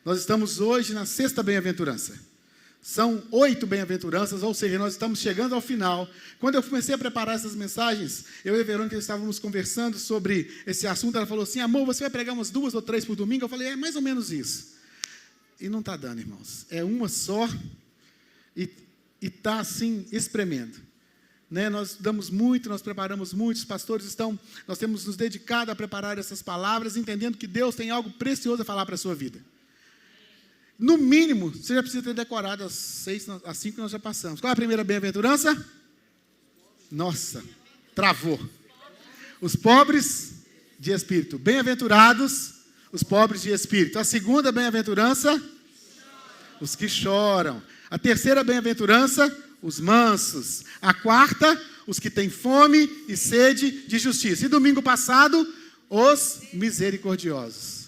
Nós estamos hoje na sexta bem-aventurança. São 8 bem-aventuranças, ou seja, nós estamos chegando ao final. Quando eu comecei a preparar essas mensagens, eu e a Verônica estávamos conversando sobre esse assunto. Ela falou assim: amor, você vai pregar umas 2 ou 3 por domingo? Eu falei: é mais ou menos isso. E não está dando, irmãos. É uma só e está assim, espremendo. Né? Nós damos muito, nós preparamos muito, os pastores nós temos nos dedicado a preparar essas palavras, entendendo que Deus tem algo precioso a falar para a sua vida. No mínimo, você já precisa ter decorado as 5 que nós já passamos. Qual é a primeira bem-aventurança? Nossa, travou. Os pobres de espírito. Bem-aventurados os pobres de espírito. A segunda bem-aventurança? Os que choram. A terceira bem-aventurança? Os mansos. A quarta? Os que têm fome e sede de justiça. E domingo passado, os misericordiosos.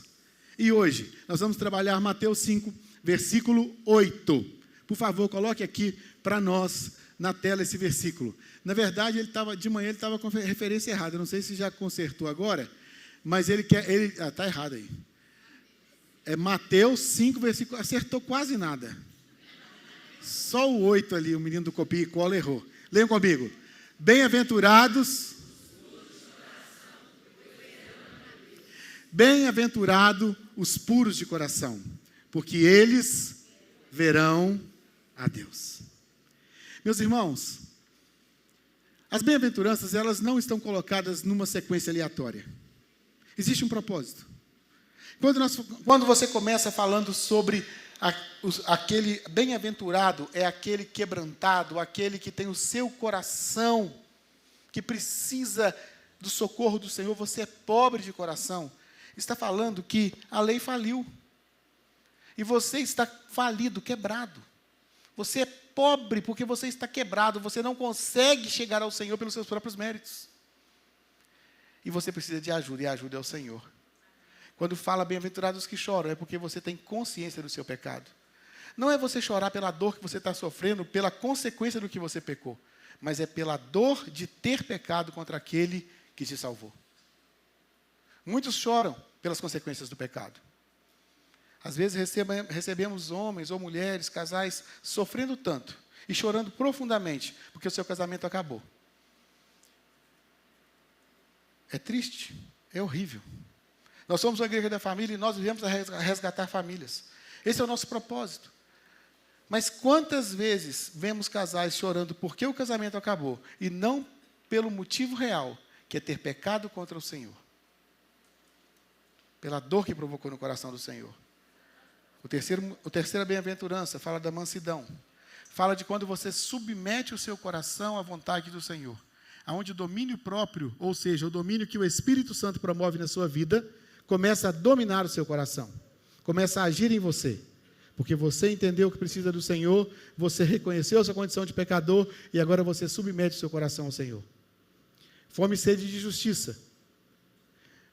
E hoje, nós vamos trabalhar Mateus 5, versículo 8. Por favor, coloque aqui para nós, na tela, esse versículo. Na verdade, de manhã ele estava com a referência errada. Eu não sei se já consertou agora, mas está errado aí. É Mateus 5, versículo... Acertou quase nada. Só o 8 ali, o menino do copia e cola errou. Leiam comigo. Bem-aventurados... Bem-aventurado os puros de coração, porque eles verão a Deus. Meus irmãos, as bem-aventuranças, elas não estão colocadas numa sequência aleatória. Existe um propósito. Quando você começa falando sobre aquele bem-aventurado, é aquele quebrantado, aquele que tem o seu coração, que precisa do socorro do Senhor, você é pobre de coração. Está falando que a lei faliu. E você está falido, quebrado. Você é pobre porque você está quebrado. Você não consegue chegar ao Senhor pelos seus próprios méritos. E você precisa de ajuda, e a ajuda é o Senhor. Quando fala bem-aventurados que choram, é porque você tem consciência do seu pecado. Não é você chorar pela dor que você está sofrendo, pela consequência do que você pecou, mas é pela dor de ter pecado contra aquele que te salvou. Muitos choram pelas consequências do pecado. Às vezes recebemos homens ou mulheres, casais, sofrendo tanto e chorando profundamente, porque o seu casamento acabou. É triste, é horrível. Nós somos uma igreja da família e nós vivemos a resgatar famílias. Esse é o nosso propósito. Mas quantas vezes vemos casais chorando porque o casamento acabou e não pelo motivo real, que é ter pecado contra o Senhor? Pela dor que provocou no coração do Senhor. A terceira bem-aventurança fala da mansidão. Fala de quando você submete o seu coração à vontade do Senhor. Onde o domínio próprio, ou seja, o domínio que o Espírito Santo promove na sua vida, começa a dominar o seu coração. Começa a agir em você. Porque você entendeu que precisa do Senhor, você reconheceu a sua condição de pecador e agora você submete o seu coração ao Senhor. Fome e sede de justiça.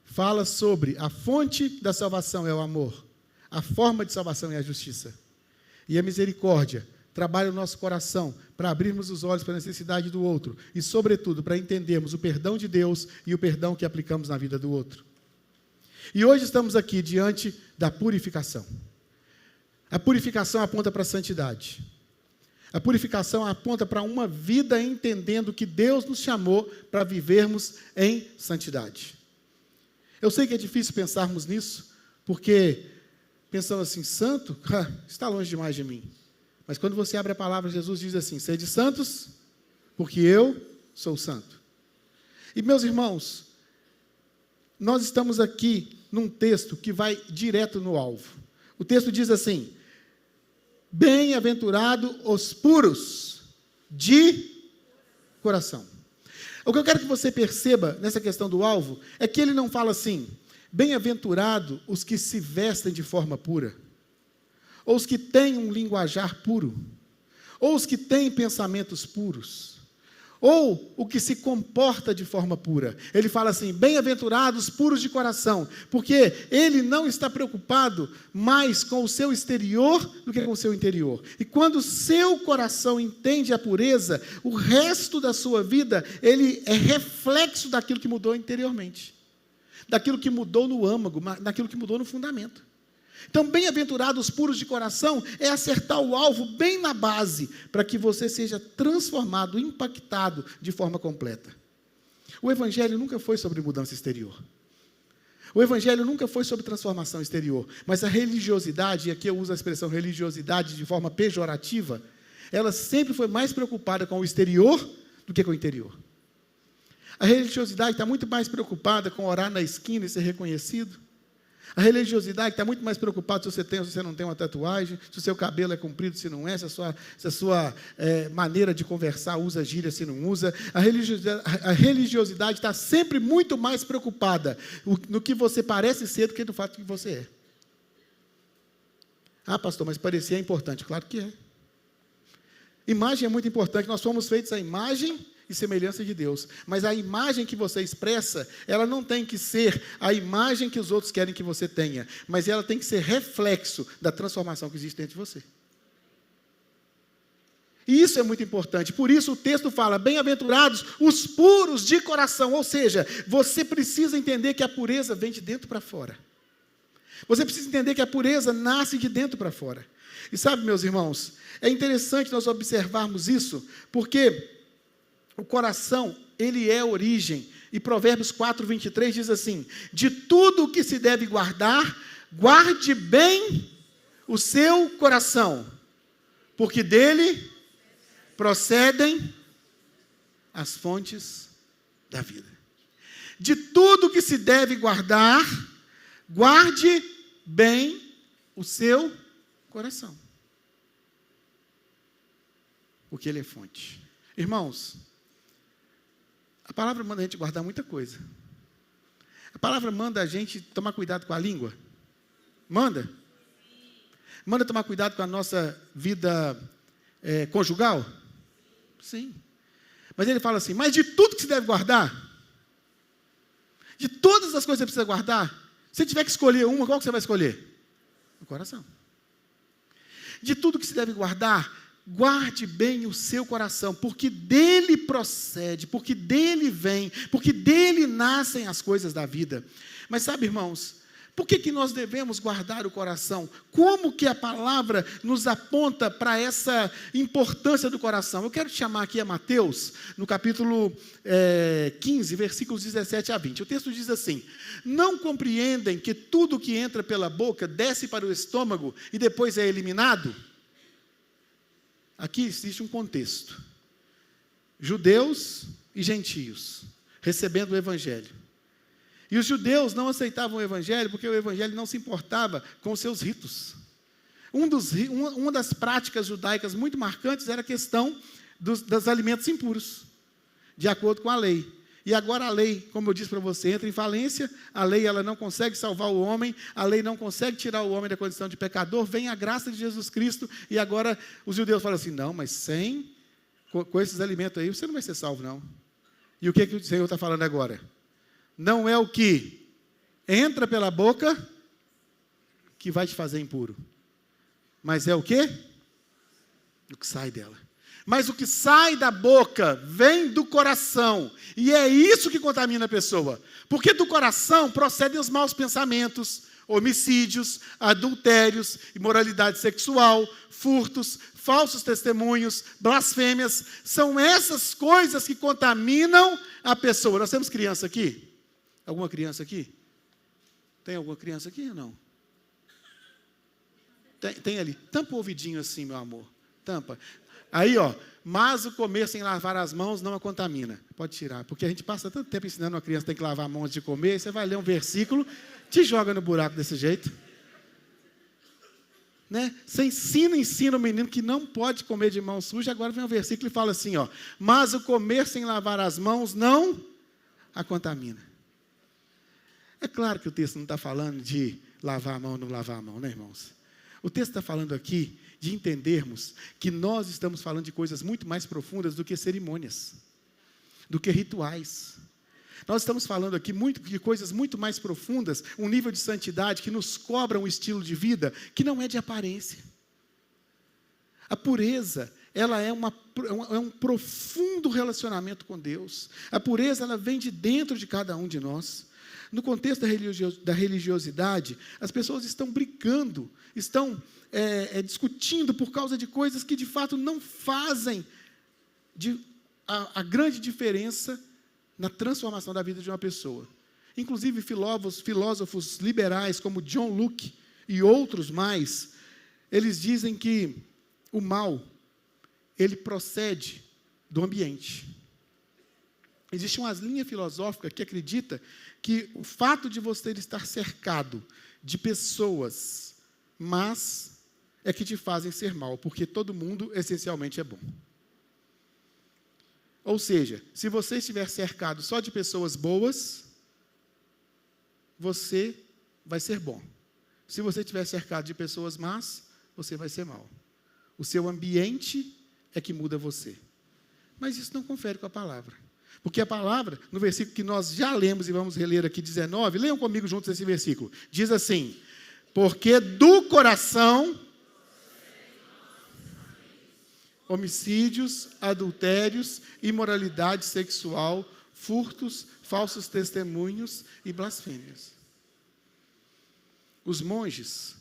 Fala sobre a fonte da salvação é o amor, a forma de salvação é a justiça. E a misericórdia trabalha o nosso coração para abrirmos os olhos para a necessidade do outro e, sobretudo, para entendermos o perdão de Deus e o perdão que aplicamos na vida do outro. E hoje estamos aqui diante da purificação. A purificação aponta para a santidade. A purificação aponta para uma vida entendendo que Deus nos chamou para vivermos em santidade. Eu sei que é difícil pensarmos nisso, porque pensamos assim, santo, está longe demais de mim. Mas quando você abre a palavra, Jesus diz assim, sede santos, porque eu sou santo. E meus irmãos, nós estamos aqui num texto que vai direto no alvo. O texto diz assim, bem-aventurado os puros de coração. O que eu quero que você perceba nessa questão do alvo é que ele não fala assim, bem-aventurado os que se vestem de forma pura, ou os que têm um linguajar puro, ou os que têm pensamentos puros, ou o que se comporta de forma pura. Ele fala assim, bem-aventurados puros de coração, porque ele não está preocupado mais com o seu exterior do que com o seu interior. E quando o seu coração entende a pureza, o resto da sua vida, ele é reflexo daquilo que mudou interiormente, daquilo que mudou no âmago, daquilo que mudou no fundamento. Então, bem-aventurados os puros de coração é acertar o alvo bem na base, para que você seja transformado, impactado de forma completa. O Evangelho nunca foi sobre mudança exterior. O Evangelho nunca foi sobre transformação exterior. Mas a religiosidade, e aqui eu uso a expressão religiosidade de forma pejorativa, ela sempre foi mais preocupada com o exterior do que com o interior. A religiosidade está muito mais preocupada com orar na esquina e ser reconhecido. A religiosidade está muito mais preocupada se você tem ou se você não tem uma tatuagem, se o seu cabelo é comprido, se não é, se a sua maneira de conversar usa gíria, se não usa. A religiosidade está sempre muito mais preocupada no que você parece ser do que no fato que você é. Ah, pastor, mas parecer é importante. Claro que é. Imagem é muito importante. Nós fomos feitos à imagem e semelhança de Deus. Mas a imagem que você expressa, ela não tem que ser a imagem que os outros querem que você tenha, mas ela tem que ser reflexo da transformação que existe dentro de você. E isso é muito importante. Por isso o texto fala, bem-aventurados os puros de coração. Ou seja, você precisa entender que a pureza vem de dentro para fora. Você precisa entender que a pureza nasce de dentro para fora. E sabe, meus irmãos, é interessante nós observarmos isso, porque o coração, ele é a origem. E Provérbios 4, 23 diz assim, de tudo o que se deve guardar, guarde bem o seu coração, porque dele procedem as fontes da vida. De tudo o que se deve guardar, guarde bem o seu coração, porque ele é fonte. Irmãos, a palavra manda a gente guardar muita coisa. A palavra manda a gente tomar cuidado com a língua. Manda. Manda tomar cuidado com a nossa vida conjugal. Sim. Mas ele fala assim, mas de tudo que se deve guardar, de todas as coisas que você precisa guardar, se tiver que escolher uma, qual que você vai escolher? O coração. De tudo que se deve guardar, guarde bem o seu coração, porque dele procede, porque dele vem, porque dele nascem as coisas da vida. Mas sabe, irmãos, por que nós devemos guardar o coração? Como que a palavra nos aponta para essa importância do coração? Eu quero te chamar aqui a Mateus, no capítulo 15, versículos 17 a 20. O texto diz assim, não compreendem que tudo que entra pela boca desce para o estômago e depois é eliminado? Aqui existe um contexto. Judeus e gentios recebendo o Evangelho. E os judeus não aceitavam o Evangelho porque o Evangelho não se importava com os seus ritos. Uma das práticas judaicas muito marcantes era a questão dos alimentos impuros, de acordo com a lei. E agora a lei, como eu disse para você, entra em falência, a lei ela não consegue salvar o homem, a lei não consegue tirar o homem da condição de pecador, vem a graça de Jesus Cristo, e agora os judeus falam assim, não, mas com esses alimentos aí, você não vai ser salvo, não. E o que o Senhor está falando agora? Não é o que entra pela boca que vai te fazer impuro, mas é o quê? O que sai dela. Mas o que sai da boca vem do coração. E é isso que contamina a pessoa. Porque do coração procedem os maus pensamentos, homicídios, adultérios, imoralidade sexual, furtos, falsos testemunhos, blasfêmias. São essas coisas que contaminam a pessoa. Nós temos criança aqui? Alguma criança aqui? Tem alguma criança aqui ou não? Tem ali. Tampa o ouvidinho assim, meu amor. Tampa. Aí, mas o comer sem lavar as mãos não a contamina. Pode tirar, porque a gente passa tanto tempo ensinando uma criança que tem que lavar a mão antes de comer, você vai ler um versículo, te joga no buraco desse jeito. Né? Você ensina o menino que não pode comer de mão suja, agora vem um versículo e fala assim, mas o comer sem lavar as mãos não a contamina. É claro que o texto não está falando de lavar a mão ou não lavar a mão, né, irmãos? O texto está falando aqui de entendermos que nós estamos falando de coisas muito mais profundas do que cerimônias, do que rituais. Nós estamos falando aqui de coisas muito mais profundas, um nível de santidade que nos cobra um estilo de vida que não é de aparência. A pureza, ela é um profundo relacionamento com Deus. A pureza, ela vem de dentro de cada um de nós. no contexto da religiosidade, as pessoas estão brigando, estão discutindo por causa de coisas que de fato não fazem a grande diferença na transformação da vida de uma pessoa. Inclusive filósofos liberais como John Locke e outros mais, eles dizem que o mal, ele procede do ambiente. Existe uma linha filosófica que acredita que o fato de você estar cercado de pessoas más é que te fazem ser mal, porque todo mundo essencialmente é bom. Ou seja, se você estiver cercado só de pessoas boas, você vai ser bom. Se você estiver cercado de pessoas más, você vai ser mal. O seu ambiente é que muda você. Mas isso não confere com a palavra. Porque a palavra, no versículo que nós já lemos e vamos reler aqui, 19, leiam comigo juntos esse versículo. Diz assim: porque do coração, homicídios, adultérios, imoralidade sexual, furtos, falsos testemunhos e blasfêmias. Os monges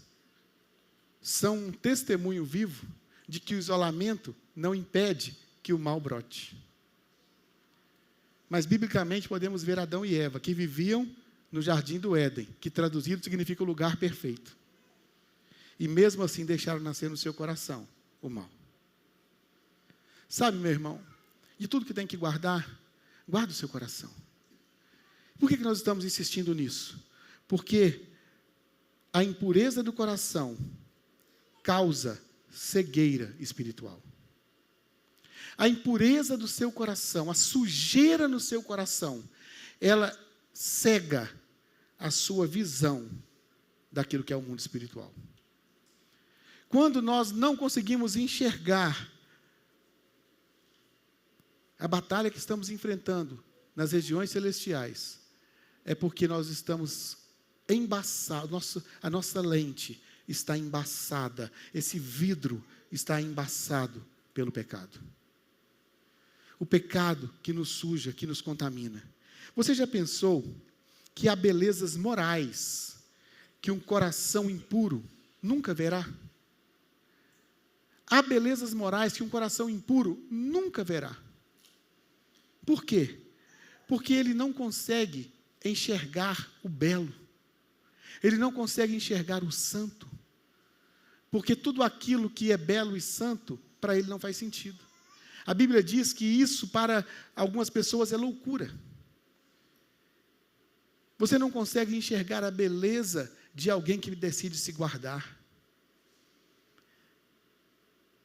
são um testemunho vivo de que o isolamento não impede que o mal brote. Mas, biblicamente, podemos ver Adão e Eva, que viviam no jardim do Éden, que traduzido significa o lugar perfeito. E mesmo assim deixaram nascer no seu coração o mal. Sabe, meu irmão, de tudo que tem que guardar, guarda o seu coração. Por que nós estamos insistindo nisso? Porque a impureza do coração causa cegueira espiritual. A impureza do seu coração, a sujeira no seu coração, ela cega a sua visão daquilo que é o mundo espiritual. Quando nós não conseguimos enxergar a batalha que estamos enfrentando nas regiões celestiais, é porque nós estamos embaçados, a nossa lente está embaçada, esse vidro está embaçado pelo pecado. O pecado que nos suja, que nos contamina. Você já pensou que há belezas morais que um coração impuro nunca verá? Há belezas morais que um coração impuro nunca verá. Por quê? Porque ele não consegue enxergar o belo. Ele não consegue enxergar o santo. Porque tudo aquilo que é belo e santo, para ele não faz sentido. A Bíblia diz que isso para algumas pessoas é loucura. Você não consegue enxergar a beleza de alguém que decide se guardar.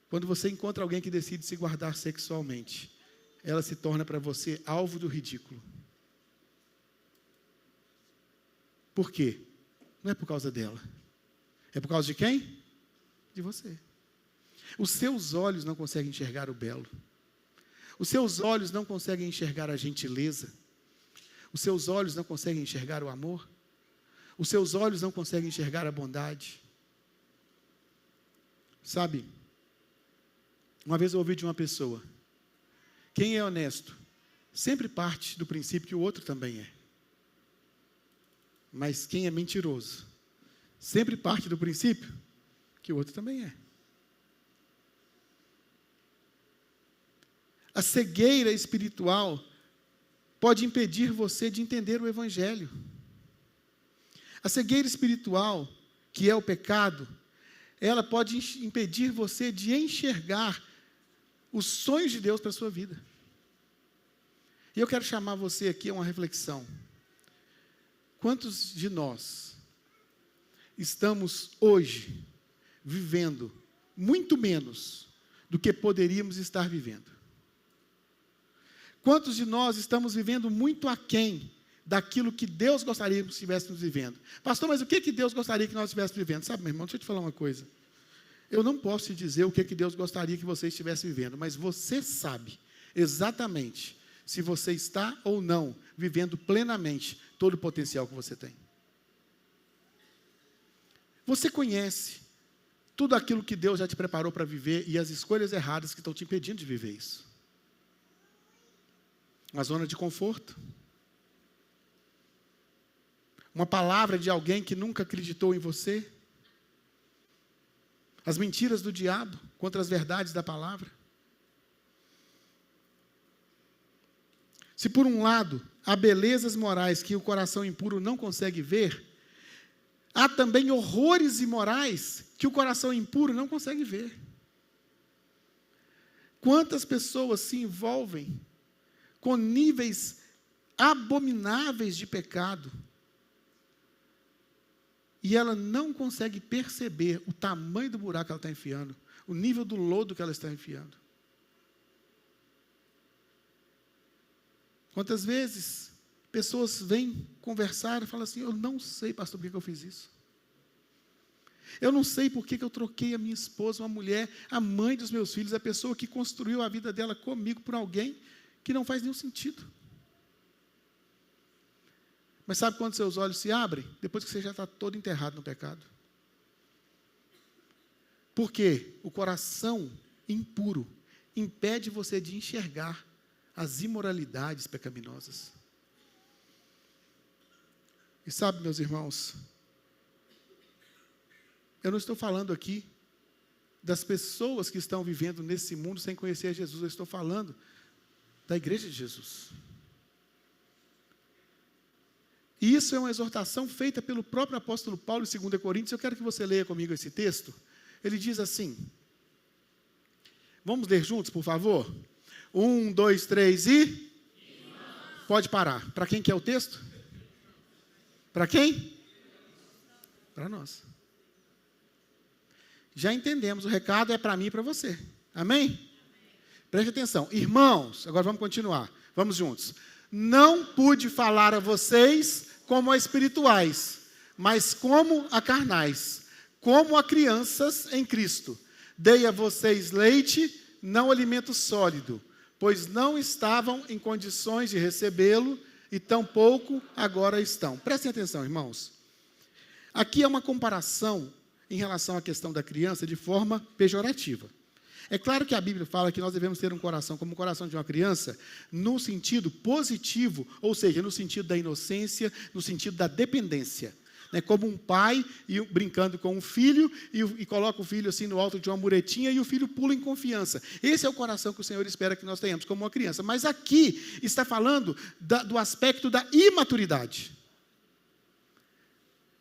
Quando você encontra alguém que decide se guardar sexualmente, ela se torna para você alvo do ridículo. Por quê? Não é por causa dela. É por causa de quem? De você. Os seus olhos não conseguem enxergar o belo. Os seus olhos não conseguem enxergar a gentileza. Os seus olhos não conseguem enxergar o amor. Os seus olhos não conseguem enxergar a bondade. Sabe, uma vez eu ouvi de uma pessoa: quem é honesto sempre parte do princípio que o outro também é. Mas quem é mentiroso sempre parte do princípio que o outro também é. A cegueira espiritual pode impedir você de entender o Evangelho. A cegueira espiritual, que é o pecado, ela pode impedir você de enxergar os sonhos de Deus para a sua vida. E eu quero chamar você aqui a uma reflexão. Quantos de nós estamos hoje vivendo muito menos do que poderíamos estar vivendo? Quantos de nós estamos vivendo muito aquém daquilo que Deus gostaria que estivéssemos vivendo? Pastor, mas o que Deus gostaria que nós estivéssemos vivendo? Sabe, meu irmão, deixa eu te falar uma coisa. Eu não posso te dizer o que Deus gostaria que você estivesse vivendo, mas você sabe exatamente se você está ou não vivendo plenamente todo o potencial que você tem. Você conhece tudo aquilo que Deus já te preparou para viver e as escolhas erradas que estão te impedindo de viver isso. Uma zona de conforto. Uma palavra de alguém que nunca acreditou em você? As mentiras do diabo contra as verdades da palavra? Se por um lado há belezas morais que o coração impuro não consegue ver, há também horrores imorais que o coração impuro não consegue ver. Quantas pessoas se envolvem com níveis abomináveis de pecado e ela não consegue perceber o tamanho do buraco que ela está enfiando, o nível do lodo que ela está enfiando. Quantas vezes pessoas vêm conversar e falam assim: eu não sei, pastor, por que eu fiz isso. Eu não sei por que eu troquei a minha esposa, uma mulher, a mãe dos meus filhos, a pessoa que construiu a vida dela comigo por alguém que não faz nenhum sentido. Mas sabe quando seus olhos se abrem? Depois que você já está todo enterrado no pecado. Porque o coração impuro impede você de enxergar as imoralidades pecaminosas. E sabe, meus irmãos, eu não estou falando aqui das pessoas que estão vivendo nesse mundo sem conhecer Jesus, eu estou falando da igreja de Jesus. E isso é uma exortação feita pelo próprio apóstolo Paulo em 2 Coríntios. Eu quero que você leia comigo esse texto. Ele diz assim, vamos ler juntos, por favor? 1, 2, 3 e... Pode parar. Para quem que é o texto? Para quem? Para nós. Já entendemos, o recado é para mim e para você. Amém? Preste atenção. Irmãos, agora vamos continuar. Vamos juntos. Não pude falar a vocês como a espirituais, mas como a carnais, como a crianças em Cristo. Dei a vocês leite, não alimento sólido, pois não estavam em condições de recebê-lo, e tampouco agora estão. Prestem atenção, irmãos. Aqui é uma comparação em relação à questão da criança de forma pejorativa. É claro que a Bíblia fala que nós devemos ter um coração como o coração de uma criança, no sentido positivo, ou seja, no sentido da inocência, no sentido da dependência. Como um pai brincando com um filho e coloca o filho assim no alto de uma muretinha e o filho pula em confiança. Esse é o coração que o Senhor espera que nós tenhamos como uma criança. Mas aqui está falando do aspecto da imaturidade.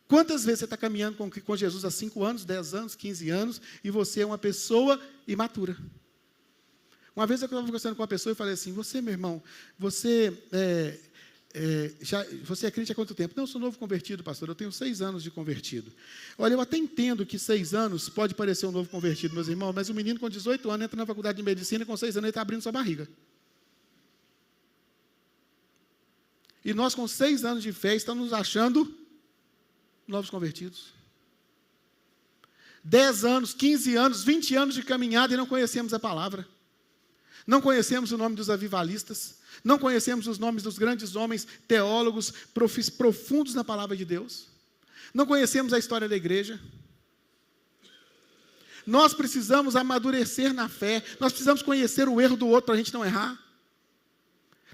Quantas vezes você está caminhando com Jesus há 5 anos, 10 anos, 15 anos, e você é uma pessoa imatura? Uma vez eu estava conversando com uma pessoa e falei assim: você, meu irmão, você é crente há quanto tempo? Não, eu sou novo convertido, pastor, eu tenho 6 anos de convertido. Olha, eu até entendo que 6 anos pode parecer um novo convertido, meus irmãos, mas um menino com 18 anos entra na faculdade de medicina e com 6 anos ele está abrindo sua barriga. E nós com 6 anos de fé estamos nos achando novos convertidos. 10 anos, 15 anos, 20 anos de caminhada e não conhecemos a palavra. Não conhecemos o nome dos avivalistas. Não conhecemos os nomes dos grandes homens, teólogos, profundos na palavra de Deus. Não conhecemos a história da igreja. Nós precisamos amadurecer na fé. Nós precisamos conhecer o erro do outro para a gente não errar.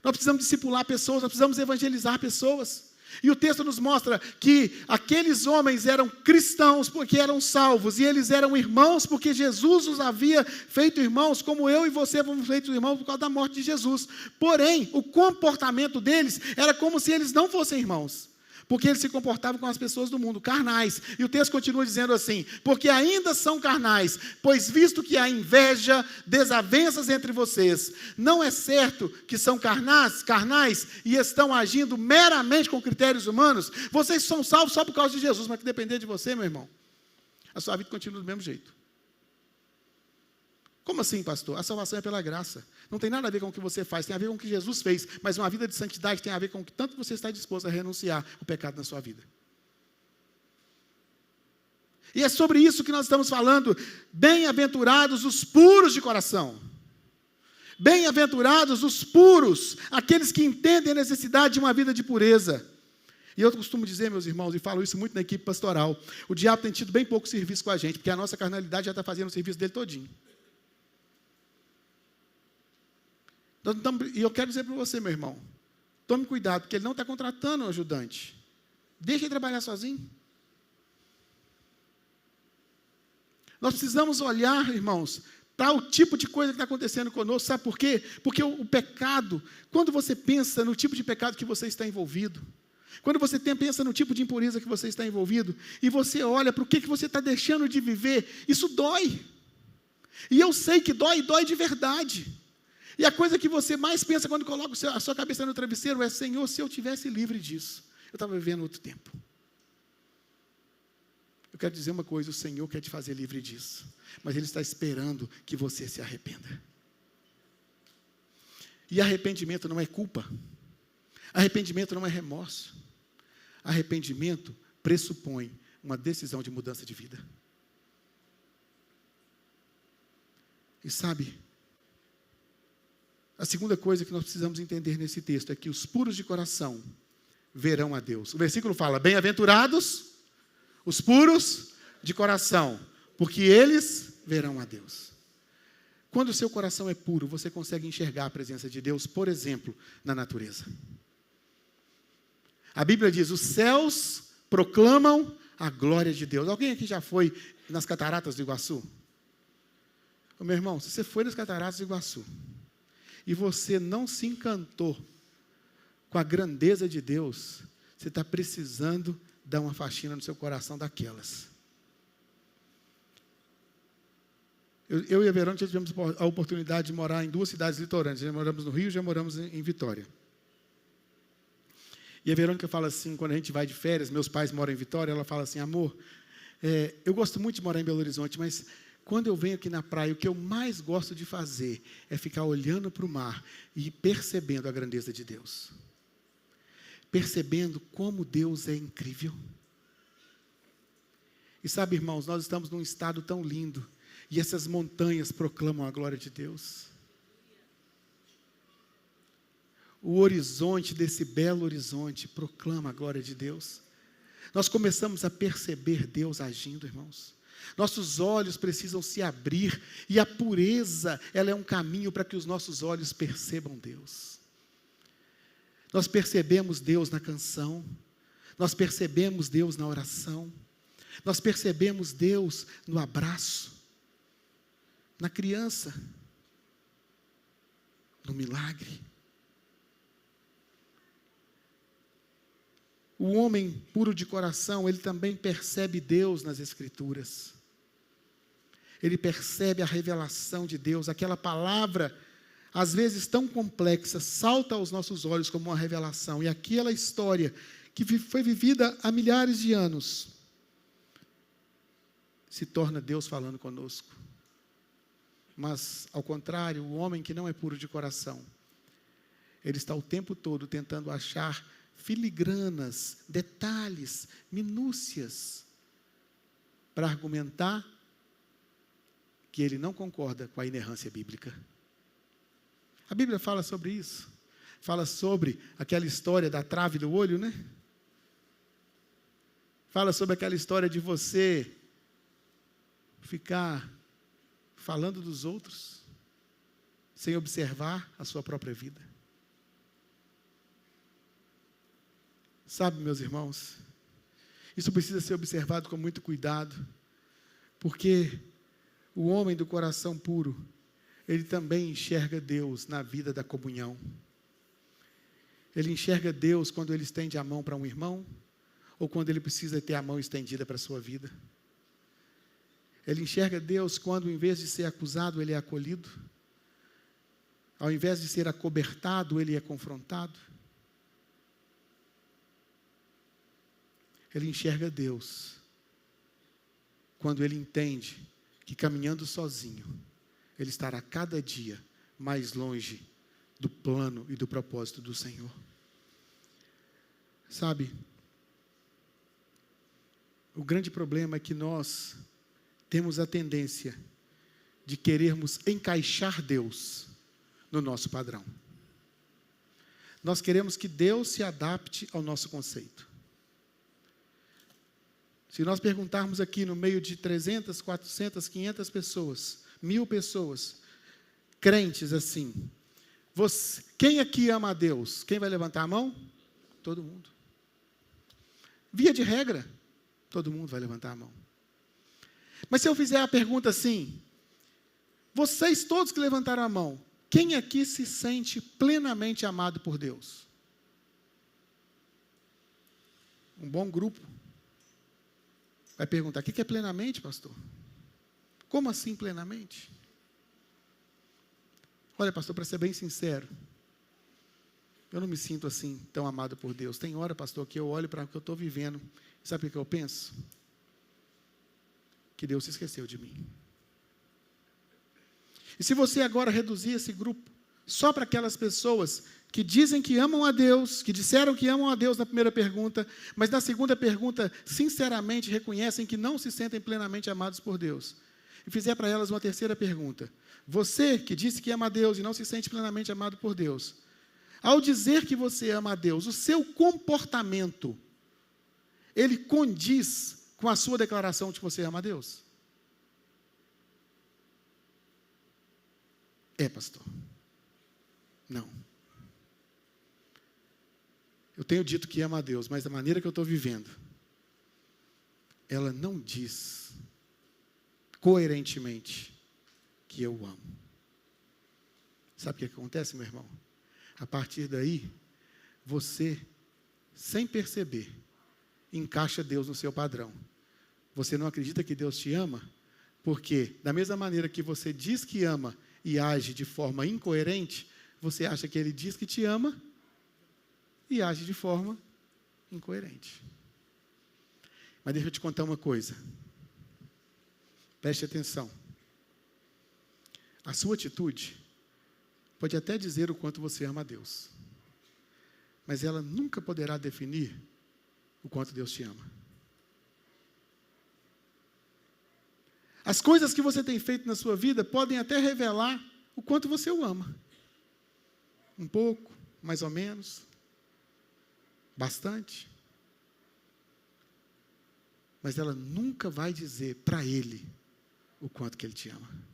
Nós precisamos discipular pessoas, nós precisamos evangelizar pessoas. E o texto nos mostra que aqueles homens eram cristãos porque eram salvos, e eles eram irmãos porque Jesus os havia feito irmãos, como eu e você fomos feitos irmãos por causa da morte de Jesus. Porém, o comportamento deles era como se eles não fossem irmãos, porque eles se comportavam com as pessoas do mundo, carnais. E o texto continua dizendo assim: porque ainda são carnais, pois visto que há inveja, desavenças entre vocês, não é certo que são carnais e estão agindo meramente com critérios humanos? Vocês são salvos só por causa de Jesus, mas que depender de você, meu irmão, a sua vida continua do mesmo jeito. Como assim, pastor? A salvação é pela graça. Não tem nada a ver com o que você faz, tem a ver com o que Jesus fez. Mas uma vida de santidade tem a ver com o que tanto você está disposto a renunciar o pecado na sua vida. E é sobre isso que nós estamos falando. Bem-aventurados os puros de coração. Bem-aventurados os puros, aqueles que entendem a necessidade de uma vida de pureza. E eu costumo dizer, meus irmãos, e falo isso muito na equipe pastoral, o diabo tem tido bem pouco serviço com a gente, porque a nossa carnalidade já está fazendo o serviço dele todinho. E eu quero dizer para você, meu irmão, tome cuidado, porque ele não está contratando um ajudante. Deixa ele trabalhar sozinho. Nós precisamos olhar, irmãos, para o tipo de coisa que está acontecendo conosco. Sabe por quê? Porque o pecado, quando você pensa no tipo de pecado que você está envolvido, quando você pensa no tipo de impureza que você está envolvido, e você olha para o que você está deixando de viver, isso dói. E eu sei que dói, e dói de verdade. E a coisa que você mais pensa quando coloca a sua cabeça no travesseiro é: Senhor, se eu tivesse livre disso, eu estava vivendo outro tempo. Eu quero dizer uma coisa: o Senhor quer te fazer livre disso, mas Ele está esperando que você se arrependa. E arrependimento não é culpa, arrependimento não é remorso, arrependimento pressupõe uma decisão de mudança de vida. E sabe, a segunda coisa que nós precisamos entender nesse texto é que os puros de coração verão a Deus. O versículo fala: bem-aventurados os puros de coração, porque eles verão a Deus. Quando o seu coração é puro, você consegue enxergar a presença de Deus, por exemplo, na natureza. A Bíblia diz: os céus proclamam a glória de Deus. Alguém aqui já foi nas cataratas do Iguaçu? Ô, meu irmão, se você foi nas cataratas do Iguaçu e você não se encantou com a grandeza de Deus, você está precisando dar uma faxina no seu coração daquelas. Eu e a Verônica já tivemos a oportunidade de morar em 2 cidades litorâneas. Já moramos no Rio, já moramos em Vitória. E a Verônica fala assim, quando a gente vai de férias, meus pais moram em Vitória, ela fala assim: amor, eu gosto muito de morar em Belo Horizonte, mas quando eu venho aqui na praia, o que eu mais gosto de fazer é ficar olhando para o mar e percebendo a grandeza de Deus. Percebendo como Deus é incrível. E sabe, irmãos, nós estamos num estado tão lindo, e essas montanhas proclamam a glória de Deus. O horizonte desse belo horizonte proclama a glória de Deus. Nós começamos a perceber Deus agindo, irmãos. Nossos olhos precisam se abrir, e a pureza, ela é um caminho para que os nossos olhos percebam Deus. Nós percebemos Deus na canção, nós percebemos Deus na oração, nós percebemos Deus no abraço, na criança, no milagre. O homem puro de coração, ele também percebe Deus nas Escrituras. Ele percebe a revelação de Deus, aquela palavra, às vezes tão complexa, salta aos nossos olhos como uma revelação. E aquela história que foi vivida há milhares de anos, se torna Deus falando conosco. Mas, ao contrário, o homem que não é puro de coração, ele está o tempo todo tentando achar filigranas, detalhes, minúcias, para argumentar que ele não concorda com a inerrância bíblica. A Bíblia fala sobre isso. Fala sobre aquela história da trave do olho, né? Fala sobre aquela história de você ficar falando dos outros, sem observar a sua própria vida. Sabe, meus irmãos, isso precisa ser observado com muito cuidado, porque o homem do coração puro, ele também enxerga Deus na vida da comunhão. Ele enxerga Deus quando ele estende a mão para um irmão, ou quando ele precisa ter a mão estendida para a sua vida. Ele enxerga Deus quando, em vez de ser acusado, ele é acolhido. Ao invés de ser acobertado, ele é confrontado. Ele enxerga Deus quando ele entende que, caminhando sozinho, ele estará cada dia mais longe do plano e do propósito do Senhor. Sabe, o grande problema é que nós temos a tendência de querermos encaixar Deus no nosso padrão. Nós queremos que Deus se adapte ao nosso conceito. Se nós perguntarmos aqui no meio de 300, 400, 500 pessoas, 1000 pessoas, crentes assim, quem aqui ama a Deus? Quem vai levantar a mão? Todo mundo. Via de regra, todo mundo vai levantar a mão. Mas se eu fizer a pergunta assim, vocês todos que levantaram a mão, quem aqui se sente plenamente amado por Deus? Um bom grupo vai perguntar, o que é plenamente, pastor? Como assim plenamente? Olha, pastor, para ser bem sincero, eu não me sinto assim tão amado por Deus. Tem hora, pastor, que eu olho para o que eu estou vivendo, sabe o que eu penso? Que Deus se esqueceu de mim. E se você agora reduzir esse grupo só para aquelas pessoas que dizem que amam a Deus, que disseram que amam a Deus na primeira pergunta, mas na segunda pergunta, sinceramente, reconhecem que não se sentem plenamente amados por Deus, e fizer para elas uma terceira pergunta, você que disse que ama a Deus e não se sente plenamente amado por Deus, ao dizer que você ama a Deus, o seu comportamento, ele condiz com a sua declaração de que você ama a Deus? É, pastor. Não. Eu tenho dito que amo a Deus, mas da maneira que eu estou vivendo, ela não diz coerentemente que eu o amo. Sabe o que acontece, meu irmão? A partir daí, você, sem perceber, encaixa Deus no seu padrão. Você não acredita que Deus te ama? Porque, da mesma maneira que você diz que ama e age de forma incoerente, você acha que Ele diz que te ama e age de forma incoerente. Mas deixa eu te contar uma coisa. Preste atenção. A sua atitude pode até dizer o quanto você ama a Deus, mas ela nunca poderá definir o quanto Deus te ama. As coisas que você tem feito na sua vida podem até revelar o quanto você o ama. Um pouco, mais ou menos, bastante. Mas ela nunca vai dizer para Ele o quanto que Ele te ama.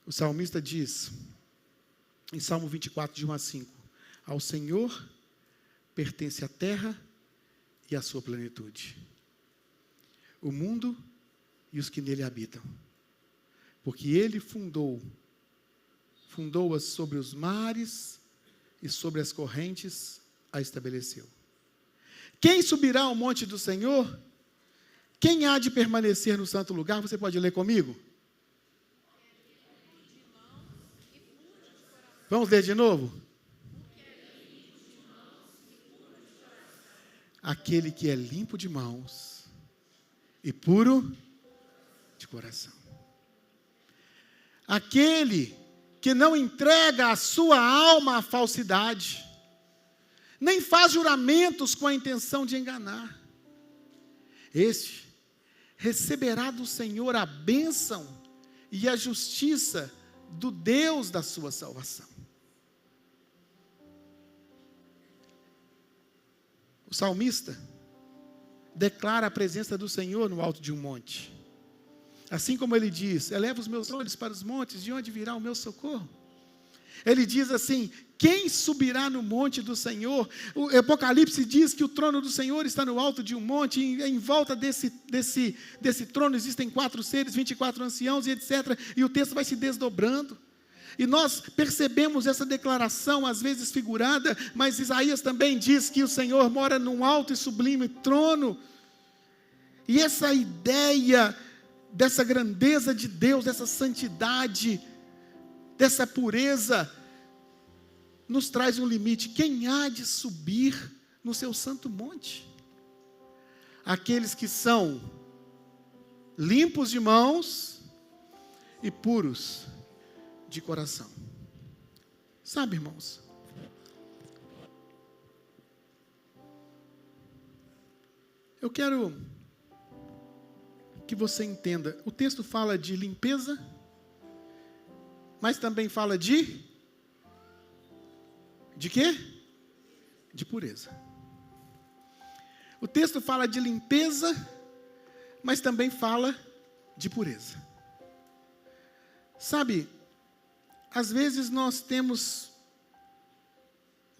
O salmista diz, em Salmo 24, de 1 a 5, ao Senhor pertence a terra e a sua plenitude, o mundo e os que nele habitam, porque Ele fundou-as sobre os mares e sobre as correntes a estabeleceu. Quem subirá ao monte do Senhor? Quem há de permanecer no santo lugar? Você pode ler comigo? Vamos ler de novo? Aquele que é limpo de mãos e puro de coração. Aquele que não entrega a sua alma à falsidade, nem faz juramentos com a intenção de enganar. Este receberá do Senhor a bênção e a justiça do Deus da sua salvação. O salmista declara a presença do Senhor no alto de um monte. Assim como ele diz, eleva os meus olhos para os montes, de onde virá o meu socorro? Ele diz assim, quem subirá no monte do Senhor? O Apocalipse diz que o trono do Senhor está no alto de um monte, e em volta desse trono existem 4 seres, 24 anciãos e etc. E o texto vai se desdobrando. E nós percebemos essa declaração, às vezes figurada, mas Isaías também diz que o Senhor mora num alto e sublime trono. E essa ideia dessa grandeza de Deus, dessa santidade, dessa pureza, nos traz um limite. Quem há de subir no seu santo monte? Aqueles que são limpos de mãos e puros de coração. Sabe, irmãos? Eu quero que você entenda. O texto fala de limpeza, mas também fala de quê? De pureza. O texto fala de limpeza, mas também fala de pureza. Sabe, às vezes nós temos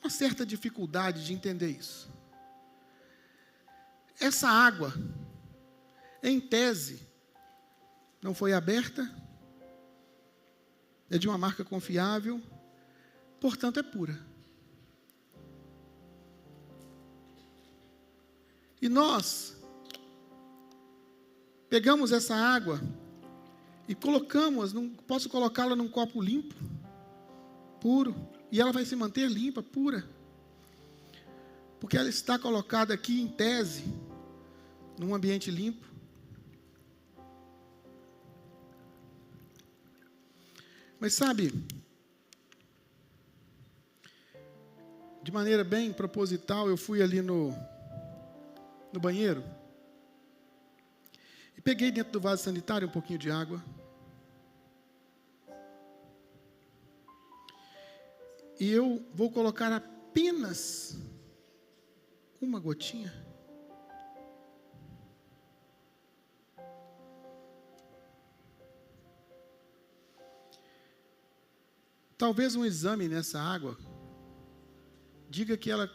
uma certa dificuldade de entender isso. Essa água, em tese, não foi aberta, é de uma marca confiável, portanto é pura. E nós pegamos essa água e colocamos, posso colocá-la num copo limpo, puro, e ela vai se manter limpa, pura, porque ela está colocada aqui em tese, num ambiente limpo. Mas sabe, de maneira bem proposital, eu fui ali no banheiro e peguei dentro do vaso sanitário um pouquinho de água. E eu vou colocar apenas uma gotinha. Talvez um exame nessa água diga que ela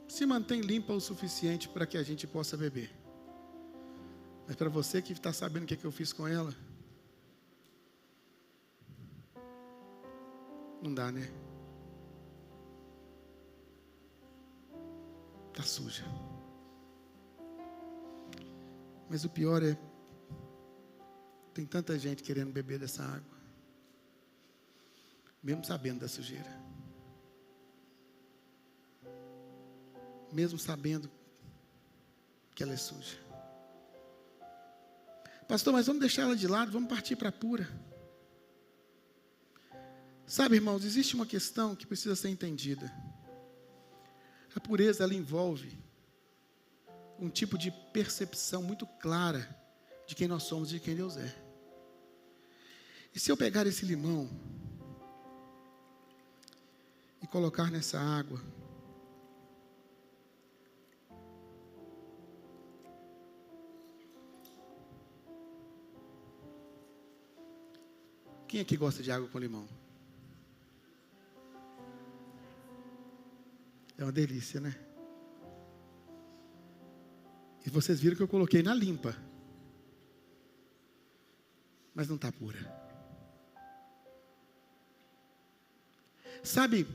se mantém limpa o suficiente para que a gente possa beber. Mas para você que está sabendo o que eu fiz com ela, não dá, né? Está suja. Mas o pior é, tem tanta gente querendo beber dessa água, mesmo sabendo da sujeira, mesmo sabendo que ela é suja. Pastor, mas vamos deixar ela de lado, vamos partir para a pura. Sabe, irmãos, existe uma questão que precisa ser entendida. A pureza, ela envolve um tipo de percepção muito clara de quem nós somos e de quem Deus é. E se eu pegar esse limão e colocar nessa água, quem aqui gosta de água com limão? É uma delícia, né? E vocês viram que eu coloquei na limpa, mas não está pura. Sabe,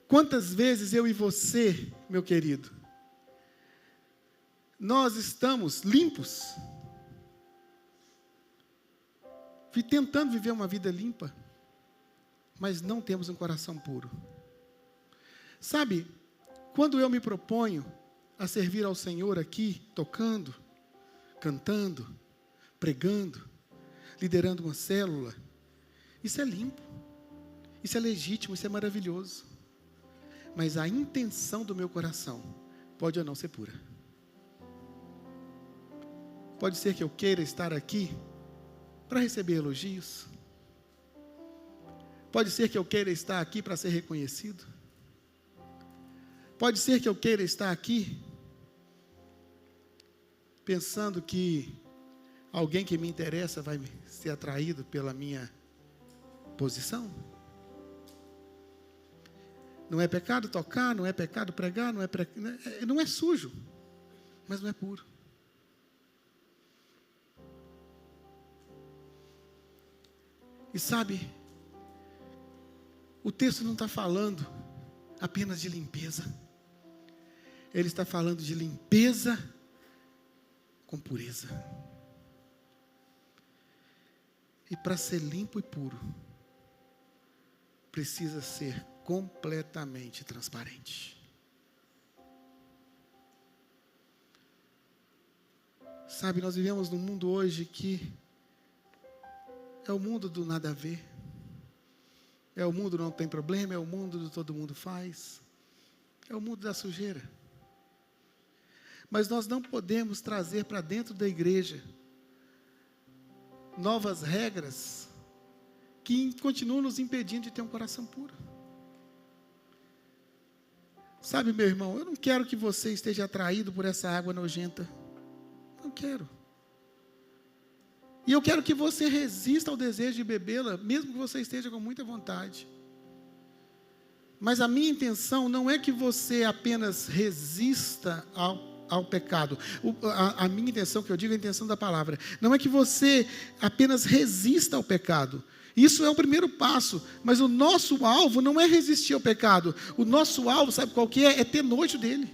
quantas vezes eu e você, meu querido, nós estamos limpos, tentando viver uma vida limpa, mas não temos um coração puro. Sabe, quando eu me proponho a servir ao Senhor aqui, tocando, cantando, pregando, liderando uma célula, isso é limpo, isso é legítimo, isso é maravilhoso. Mas a intenção do meu coração pode ou não ser pura. Pode ser que eu queira estar aqui para receber elogios. Pode ser que eu queira estar aqui para ser reconhecido. Pode ser que eu queira estar aqui pensando que alguém que me interessa vai ser atraído pela minha posição. Não é pecado tocar, não é pecado pregar, não é sujo, mas não é puro. E sabe, o texto não está falando apenas de limpeza. Ele está falando de limpeza com pureza. E para ser limpo e puro, precisa ser completamente transparente. Sabe, nós vivemos num mundo hoje que é o mundo do nada a ver. É o mundo do não tem problema, é o mundo do todo mundo faz. É o mundo da sujeira. Mas nós não podemos trazer para dentro da igreja novas regras que continuam nos impedindo de ter um coração puro. Sabe, meu irmão, eu não quero que você esteja atraído por essa água nojenta. Não quero. E eu quero que você resista ao desejo de bebê-la, mesmo que você esteja com muita vontade. Mas a minha intenção não é que você apenas resista ao pecado. A minha intenção, que eu digo é a intenção da palavra, não é que você apenas resista ao pecado. Isso é o primeiro passo, mas o nosso alvo não é resistir ao pecado. O nosso alvo, sabe qual que é? É ter nojo dele.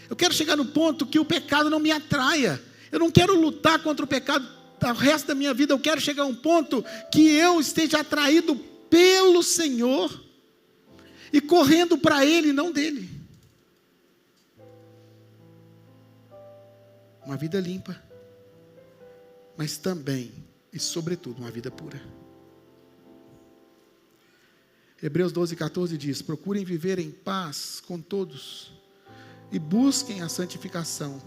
Eu quero chegar no ponto que o pecado não me atraia. Eu não quero lutar contra o pecado o resto da minha vida. Eu quero chegar a um ponto que eu esteja atraído pelo Senhor e correndo para Ele, não dele. Uma vida limpa, mas também e sobretudo uma vida pura. Hebreus 12:14 diz: procurem viver em paz com todos e busquem a santificação,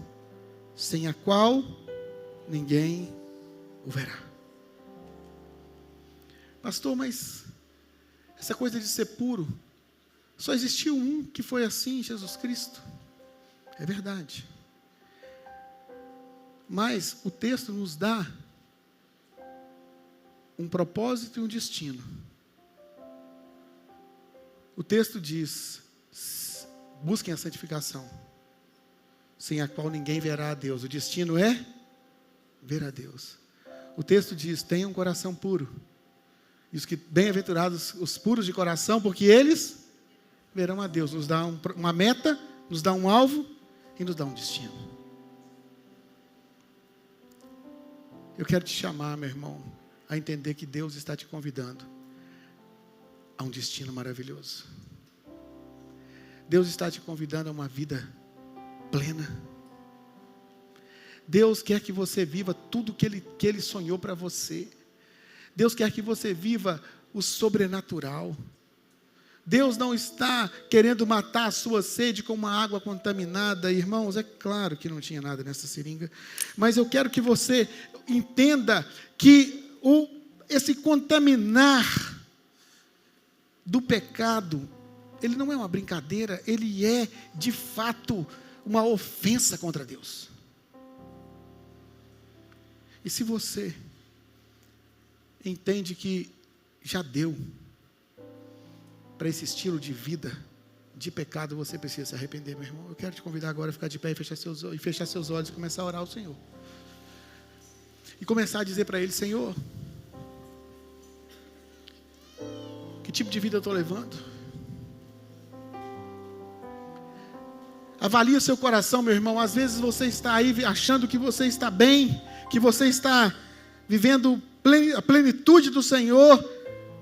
sem a qual ninguém o verá. Pastor, mas essa coisa de ser puro, só existiu um que foi assim, Jesus Cristo. É verdade. Mas o texto nos dá um propósito e um destino. O texto diz: busquem a santificação, sem a qual ninguém verá a Deus. O destino é ver a Deus. O texto diz: tenham um coração puro. E os que bem-aventurados os puros de coração, porque eles verão a Deus. Nos dá uma meta, nos dá um alvo e nos dá um destino. Eu quero te chamar, meu irmão, a entender que Deus está te convidando a um destino maravilhoso. Deus está te convidando a uma vida plena. Deus quer que você viva tudo que Ele sonhou para você. Deus quer que você viva o sobrenatural. Deus não está querendo matar a sua sede com uma água contaminada. Irmãos, é claro que não tinha nada nessa seringa. Mas eu quero que você entenda que esse contaminar do pecado, ele não é uma brincadeira, ele é de fato uma ofensa contra Deus. E se você entende que já deu para esse estilo de vida de pecado, você precisa se arrepender, meu irmão. Eu quero te convidar agora a ficar de pé e fechar seus olhos e começar a orar ao Senhor. E começar a dizer para Ele: Senhor, que tipo de vida eu estou levando? Avalie o seu coração, meu irmão. Às vezes você está aí achando que você está bem, que você está vivendo a plenitude do Senhor,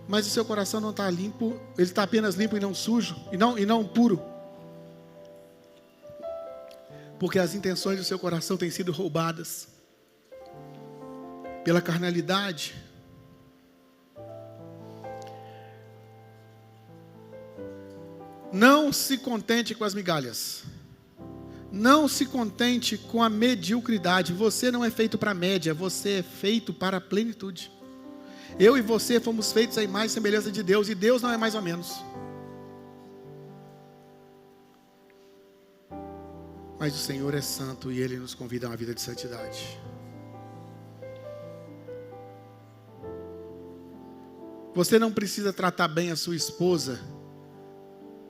mas o seu coração não está limpo. Ele está apenas limpo e não sujo, e não puro, porque as intenções do seu coração têm sido roubadas pela carnalidade. Não se contente com as migalhas. Não se contente com a mediocridade. Você não é feito para a média, você é feito para a plenitude. Eu e você fomos feitos à imagem e semelhança de Deus, e Deus não é mais ou menos. Mas o Senhor é santo e Ele nos convida a uma vida de santidade. Você não precisa tratar bem a sua esposa,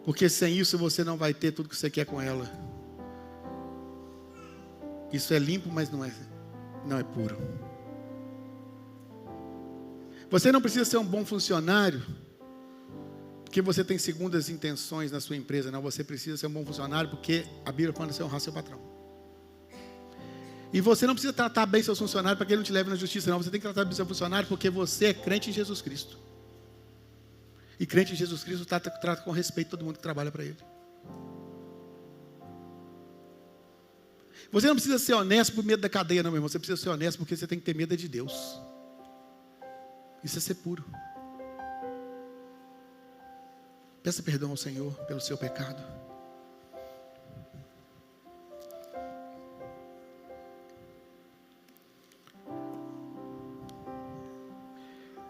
porque sem isso você não vai ter tudo que você quer com ela. Isso é limpo, mas não é puro. Você não precisa ser um bom funcionário porque você tem segundas intenções na sua empresa. Não, você precisa ser um bom funcionário porque a Bíblia manda você honrar seu patrão. E você não precisa tratar bem seus funcionários para que ele não te leve na justiça. Não, você tem que tratar bem seu funcionário porque você é crente em Jesus Cristo. E crente em Jesus Cristo trata com respeito todo mundo que trabalha para Ele. Você não precisa ser honesto por medo da cadeia, não, meu irmão. Você precisa ser honesto porque você tem que ter medo de Deus. Isso é ser puro. Peça perdão ao Senhor pelo seu pecado.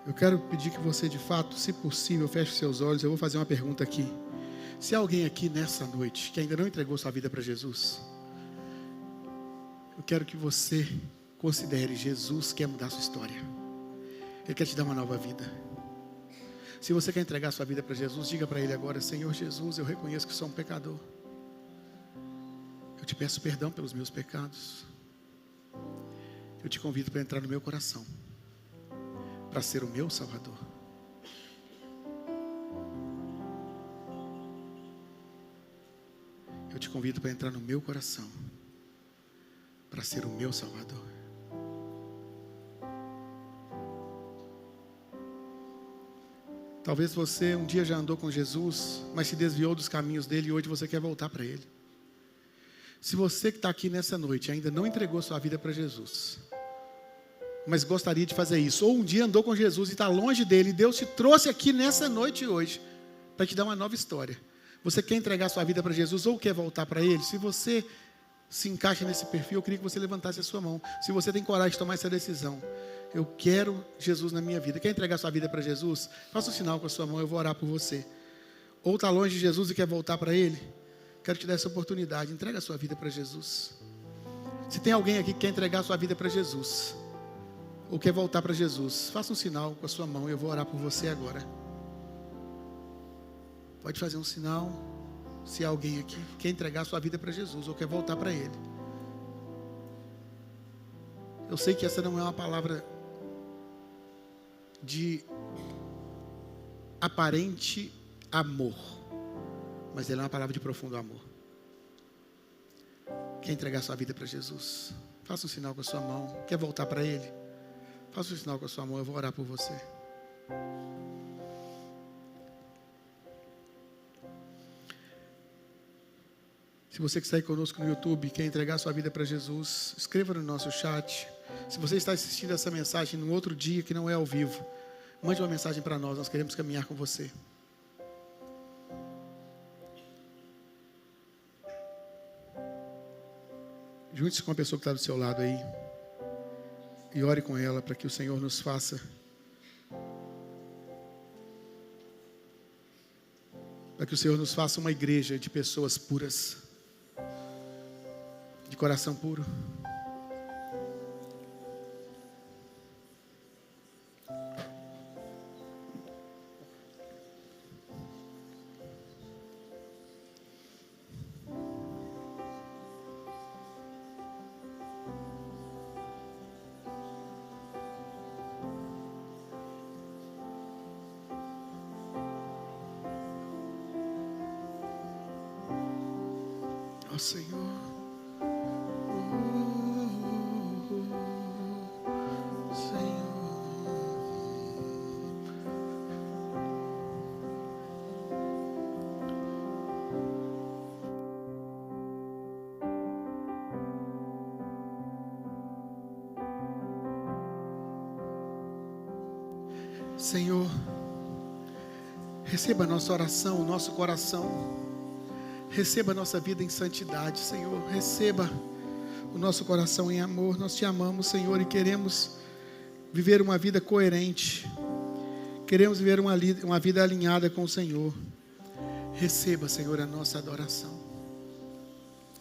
Eu quero pedir que você, de fato, se possível, feche seus olhos. Eu vou fazer uma pergunta aqui. Se há alguém aqui nessa noite que ainda não entregou sua vida para Jesus, eu quero que você considere: Jesus quer mudar a sua história. Ele quer te dar uma nova vida. Se você quer entregar sua vida para Jesus, diga para Ele agora: Senhor Jesus, eu reconheço que sou um pecador. Eu te peço perdão pelos meus pecados. Eu te convido para entrar no meu coração, para ser o meu Salvador. Eu te convido para entrar no meu coração, para ser o meu Salvador. Talvez você um dia já andou com Jesus, mas se desviou dos caminhos dele e hoje você quer voltar para ele. Se você que está aqui nessa noite ainda não entregou sua vida para Jesus, mas gostaria de fazer isso, ou um dia andou com Jesus e está longe dele, Deus te trouxe aqui nessa noite hoje para te dar uma nova história. Você quer entregar sua vida para Jesus ou quer voltar para Ele? Se você se encaixa nesse perfil, eu queria que você levantasse a sua mão. Se você tem coragem de tomar essa decisão, eu quero Jesus na minha vida. Quer entregar sua vida para Jesus? Faça um sinal com a sua mão, eu vou orar por você. Ou está longe de Jesus e quer voltar para Ele? Quero te dar essa oportunidade. Entrega a sua vida para Jesus. Se tem alguém aqui que quer entregar a sua vida para Jesus, ou quer voltar para Jesus, faça um sinal com a sua mão, eu vou orar por você agora. Pode fazer um sinal, se há alguém aqui que quer entregar a sua vida para Jesus ou quer voltar para Ele. Eu sei que essa não é uma palavra de aparente amor, mas ela é uma palavra de profundo amor. Quer entregar a sua vida para Jesus? Faça um sinal com a sua mão. Quer voltar para Ele? Faça um sinal com a sua mão, eu vou orar por você. Se você que está aí conosco no YouTube quer entregar sua vida para Jesus, escreva no nosso chat. Se você está assistindo essa mensagem num outro dia que não é ao vivo, mande uma mensagem para nós, nós queremos caminhar com você. Junte-se com a pessoa que está do seu lado aí e ore com ela para que o Senhor nos faça, uma igreja de pessoas puras, de coração puro. Ó Senhor. Senhor, receba a nossa oração, o nosso coração, receba a nossa vida em santidade, Senhor, receba o nosso coração em amor. Nós te amamos, Senhor, e queremos viver uma vida coerente, queremos viver uma vida alinhada com o Senhor. Receba, Senhor, a nossa adoração.